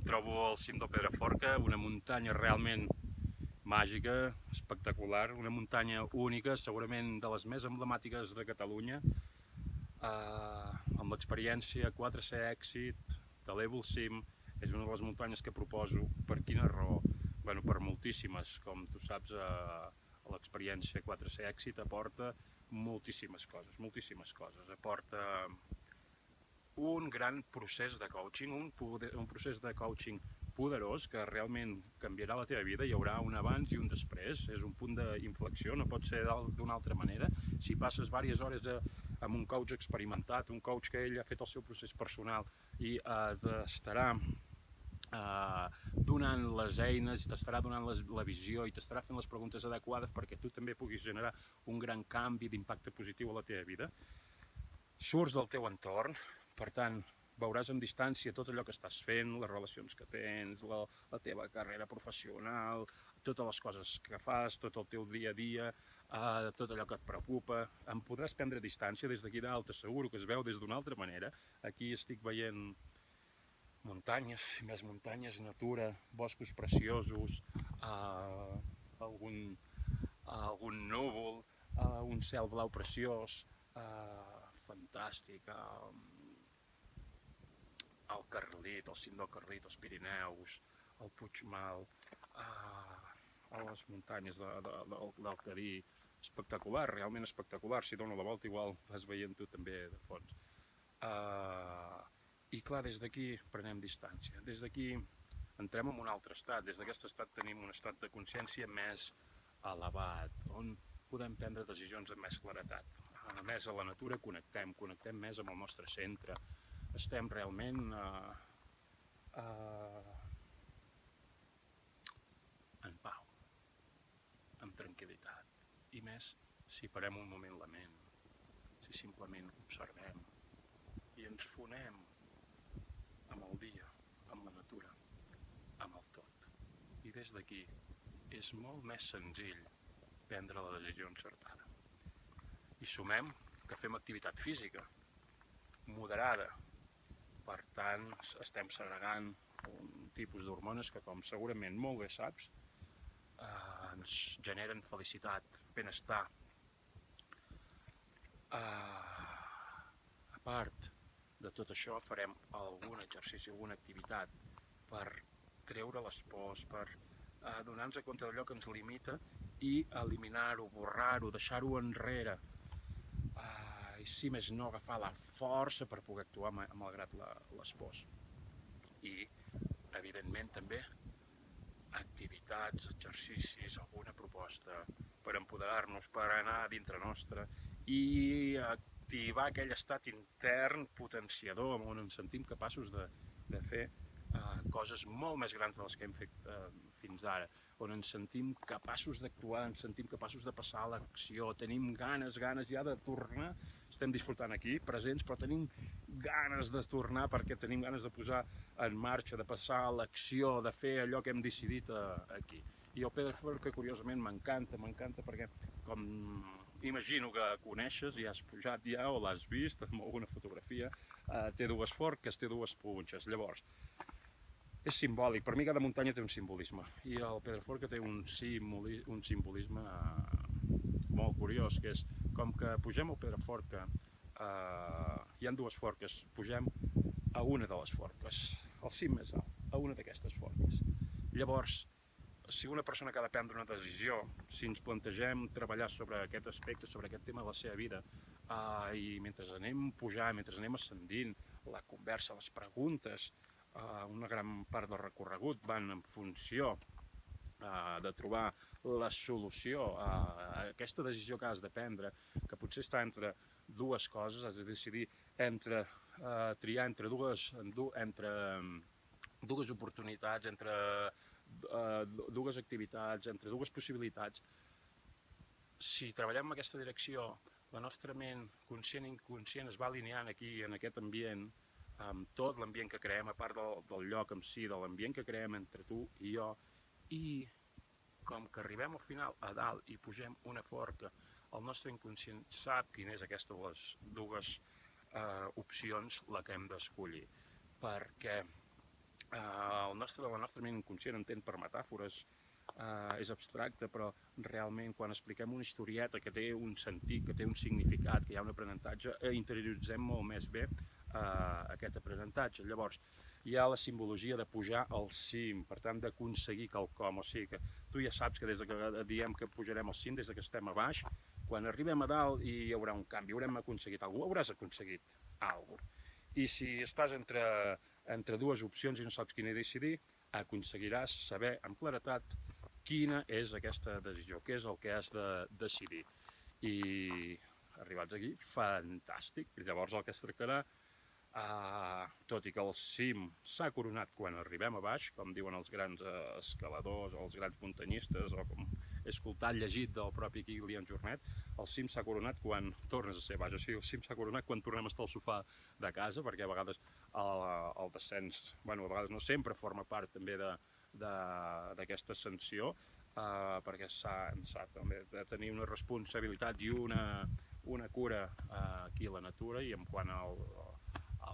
trobo al cim del Pedraforca, una muntanya realment màgica, espectacular, una muntanya única, segurament de les més emblemàtiques de Catalunya, amb l'experiència 4C èxit de l'Evo al cim. És una de les muntanyes que proposo. Per quina raó? Bueno, per moltíssimes. Com tu saps, l'experiència 4C èxit aporta moltíssimes coses. Aporta un gran procés de coaching, un procés de coaching poderós que realment canviarà la teva vida. Hi haurà un abans i un després, és un punt d'inflexió, no pot ser d'una altra manera. Si passes diverses hores amb un coach experimentat, un coach que ell ha fet el seu procés personal i t'estarà donant les eines, t'estarà donant la visió i t'estarà fent les preguntes adequades perquè tu també puguis generar un gran canvi d'impacte positiu a la teva vida. Surts del teu entorn, per tant, veuràs en distància tot allò que estàs fent, les relacions que tens, la teva carrera professional, totes les coses que fas, tot el teu dia a dia, tot allò que et preocupa. Em podràs prendre distància des d'aquí dalt, t'asseguro que es veu des d'una altra manera. Aquí estic veient muntanyes, més muntanyes, natura, boscos preciosos, algun núvol, un cel blau preciós, fantàstic, el Carlit, el cim del Carlit, els Pirineus, el Puigmal, a les muntanyes del Cadí, espectacular, realment espectacular. Si dono la volta igual vas veient tu també de fons. I clar, des d'aquí prenem distància, des d'aquí entrem en un altre estat, des d'aquest estat tenim un estat de consciència més elevat, on podem prendre decisions amb més claretat, més a la natura, connectem més amb el nostre centre, estem realment en pau, amb tranquil·litat, i més si parem un moment la ment, si simplement observem i ens fonem amb el dia, amb la natura, amb el tot. I des d'aquí és molt més senzill prendre la decisió encertada. I sumem que fem activitat física moderada, per tant estem segregant un tipus d'hormones que, com segurament molt bé saps, ens generen felicitat, benestar. A part de tot això farem algun exercici, alguna activitat per treure les pors, per donar-nos compte d'allò que ens limita i eliminar-ho, borrar-ho, deixar-ho enrere. I si més no, agafar la força per poder actuar malgrat les pors. I, evidentment, també activitats, exercicis, alguna proposta per empoderar-nos, per anar a dintre nostre i activar aquell estat intern potenciador on ens sentim capaços de fer coses molt més grans de les que hem fet fins ara, on ens sentim capaços d'actuar, ens sentim capaços de passar a l'acció, tenim ganes ja de tornar, estem disfrutant aquí, presents, però tenim ganes de tornar perquè tenim ganes de posar en marxa, de passar a l'acció, de fer allò que hem decidit aquí. I el Pedraforca, curiosament, m'encanta perquè, com imagino que coneixes, ja has pujat ja o l'has vist amb alguna fotografia, té dues forques, té dues punxes. Llavors, és simbòlic, per mi cada muntanya té un simbolisme i el Pedraforca té un simbolisme molt curiós, que és com que pugem al Pedraforca, hi ha dues forques, pugem a una de les forques, al cim més alt, a una d'aquestes forques. Llavors, si una persona que ha de prendre una decisió, si ens plantegem treballar sobre aquest aspecte, sobre aquest tema de la seva vida, i mentre anem pujant, mentre anem ascendint, la conversa, les preguntes, una gran part del recorregut van en funció de trobar la solució a aquesta decisió que has de prendre, que potser està entre dues coses, has de decidir triar entre dues oportunitats, entre dues activitats, entre dues possibilitats. Si treballem en aquesta direcció, la nostra ment conscient i inconscient es va alineant aquí, en aquest ambient, amb tot l'ambient que creem, a part del lloc en si, de l'ambient que creem entre tu i jo, i com que arribem al final a dalt i pugem una forca, el nostre inconscient sap quina és aquesta de les dues opcions la que hem d'escollir, perquè el la nostra ment inconscient entén per metàfores, és abstracte, però realment quan expliquem una historieta que té un sentit, que té un significat, que hi ha un aprenentatge, interioritzem molt més bé aquest aprenentatge. Llavors, hi ha la simbologia de pujar al cim, per tant, d'aconseguir quelcom. O sigui que tu ja saps que des que diem que pujarem al cim, des que estem a baix, quan arribem a dalt hi haurà un canvi, haurem aconseguit alguna cosa, hauràs aconseguit alguna cosa. I si estàs entre dues opcions i no saps quina decidir, aconseguiràs saber amb claretat quina és aquesta decisió, què és el que has de decidir. I arribats aquí, fantàstic. I llavors el que es tractarà, tot i que el cim s'ha coronat quan arribem a baix, com diuen els grans escaladors o els grans muntanyistes, o com he escoltat llegit del propi Kilian Jornet, el cim s'ha coronat quan tornes a ser baix. O sigui, el cim s'ha coronat quan tornem a estar al sofà de casa, perquè a vegades el descens, bueno, a vegades no sempre forma part també d'aquesta ascensió, perquè s'ha també de tenir una responsabilitat i una cura aquí a la natura i en quant a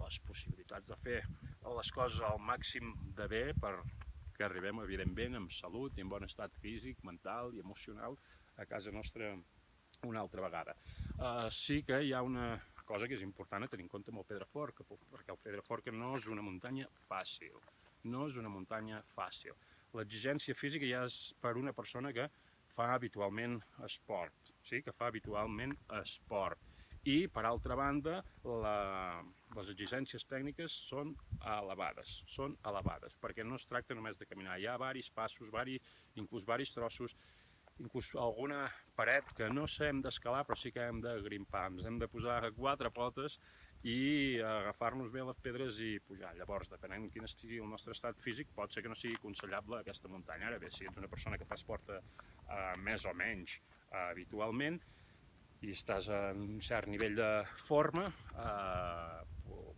les possibilitats de fer les coses al màxim de bé perquè arribem, evidentment, amb salut i en bon estat físic, mental i emocional a casa nostra una altra vegada. Sí que hi ha una cosa que és important a tenir en compte amb el Pedraforca, perquè el Pedraforca no és una muntanya fàcil, no és una muntanya fàcil. L'exigència física ja és per una persona que fa habitualment esport, sí? Que fa habitualment esport. I, per altra banda, les exigències tècniques són elevades, perquè no es tracta només de caminar. Hi ha diversos passos, inclús diversos trossos, inclús alguna paret que no hem d'escalar, però sí que hem de grimpar. Ens hem de posar a quatre potes i agafar-nos bé les pedres i pujar. Llavors, depenent quin estigui el nostre estat físic, pot ser que no sigui aconsellable aquesta muntanya. Ara bé, si ets una persona que fa esport més o menys habitualment i estàs en un cert nivell de forma,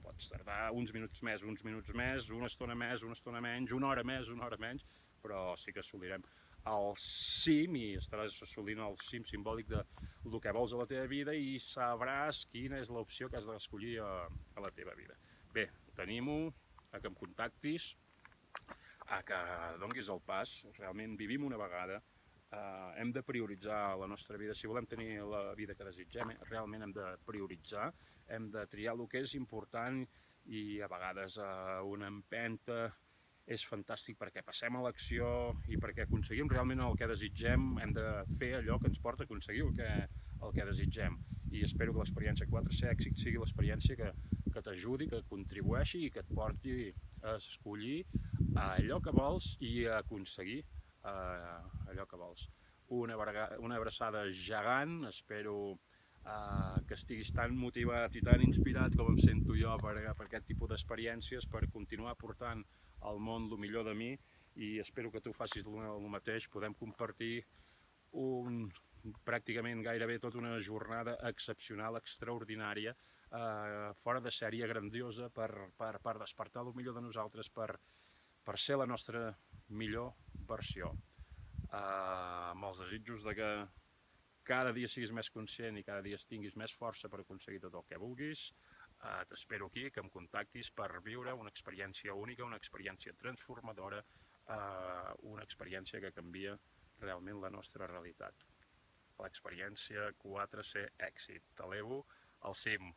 pots tardar uns minuts més, una estona més, una estona menys, una hora més, una hora menys, però sí que assolirem el cim i estaràs assolint el cim simbòlic del que vols a la teva vida i sabràs quina és l'opció que has d'escollir a la teva vida. Bé, t'animo a que em contactis, a que donguis el pas. Realment vivim una vegada, hem de prioritzar la nostra vida. Si volem tenir la vida que desitgem, realment hem de prioritzar, hem de triar el que és important i a vegades una empenta és fantàstic perquè passem a l'acció i perquè aconseguim realment el que desitgem, hem de fer allò que ens porta a aconseguir el que desitgem. I espero que l'experiència 4C Èxit sigui l'experiència que t'ajudi, que contribueixi i que et porti a escollir allò que vols i a aconseguir allò que vols. Una abraçada gegant, espero que estiguis tan motivat i tan inspirat com em sento jo per aquest tipus d'experiències, per continuar portant al món el millor de mi i espero que tu facis el mateix. Podem compartir pràcticament gairebé tota una jornada excepcional, extraordinària, fora de sèrie, grandiosa, per despertar el millor de nosaltres, per ser la nostra millor versió. Amb els desitjos de que cada dia siguis més conscient i cada dia tinguis més força per aconseguir tot el que vulguis. T'espero aquí, que em contactis per viure una experiència única, una experiència transformadora, una experiència que canvia realment la nostra realitat. L'experiència 4C Èxit. T'elevo al cim.